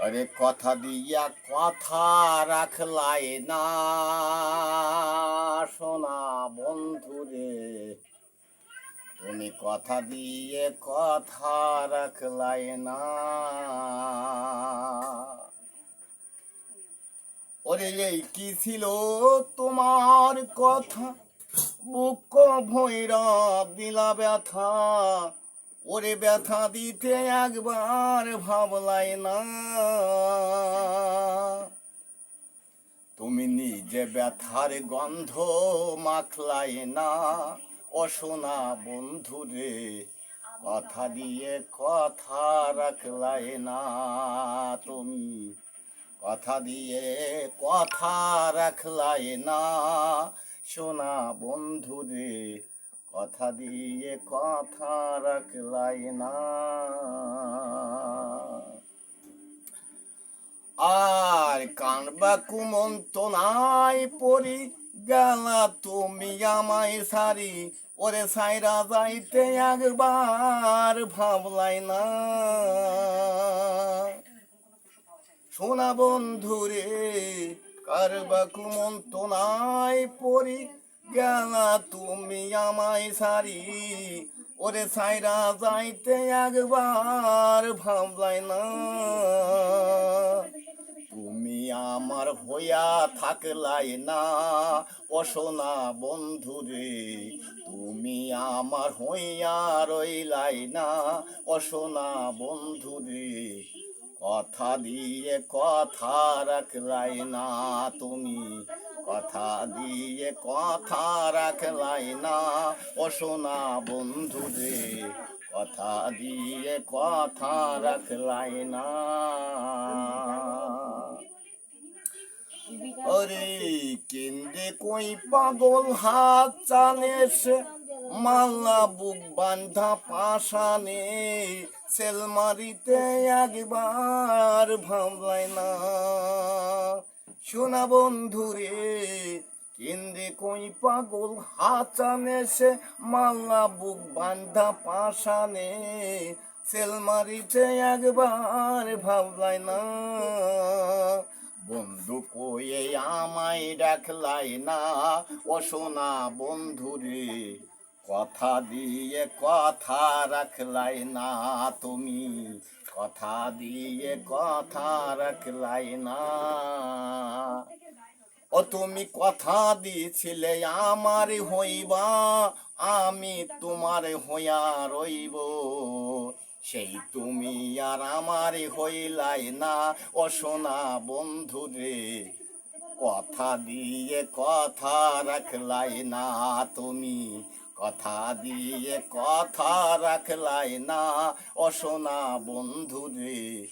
আরে কথা দিয়া কথা রাখলাই না, সোনা বন্ধু রে। তুমি কথা দিয়ে কথা রাখলাই না। ওরে এই কি ছিল তোমার কথা, বুক ভৈরব দিলা ব্যথা। ওরে ব্যথা দিতে একবার ভাবলাই না। তুমি নিজে ব্যথার গন্ধ মাখলাই না। ও সোনা বন্ধু রে, কথা দিয়ে কথা রাখলাই না। তুমি কথা দিয়ে কথা রাখলাই না, সোনা বন্ধু রে। কথা দিয়ে কথা রাখলাই না। আর কানবা কুমন্তনায় পড়ি গেলা তুমি আমায় সারি। ওরে সাইরা যাইতে একবার ভাবলাই না। সোনা বন্ধু রে, কারবা কুমন্তনায় পড়ি গেলা তুমি আমায় সারি। ওরে সাইরা যাইতে একবার ভাবলাই না। তুমি আমার হইয়া থাকলাই না, ও সোনা বন্ধু রে। তুমি আমার হইয়া রইলাই না, ও সোনা বন্ধু রে। কথা দিয়ে কথা রাখলাই না। তুমি কথা দিয়ে কথা রাখলাই না, ও সোনা বন্ধু রে। কথা দিয়ে কথা রাখলাই না। ওরে কেন্দ্রে কই পাগল হাত চানে সে, মাল্লা বুক বান্ধা পাশানে। সেলমারিতে একবার ভাবলাই না। সোনা বন্ধু রে, কেন্দ্রে কই পাগল হাত চানে সে, মাল্লা বুক বান্ধা পাশানে। সেলমারিতে একবার ভাবলাই না। বন্ধু কয়ে আমায় ডাকলাই না, ও সোনা বন্ধু রে। কথা দিয়ে কথা রাখলাই না। তুমি কথা দিয়ে কথা রাখলাই না। ও তুমি কথা দিয়েছিলে আমার হইবা, আমি তোমার হইয়া রইব। সেই তুমি আর আমার হইলাই না, ও সোনা বন্ধু রে। কথা দিয়ে কথা রাখলাই না। তুমি কথা দিয়ে কথা রাখলাই না, ও সোনা বন্ধু রে।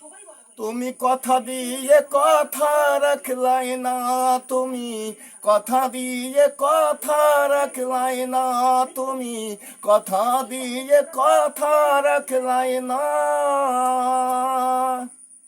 তুমি কথা দিয়ে কথা রাখলাই না। তুমি কথা দিয়ে কথা রাখলাই না। তুমি কথা দিয়ে কথা রাখলাই না।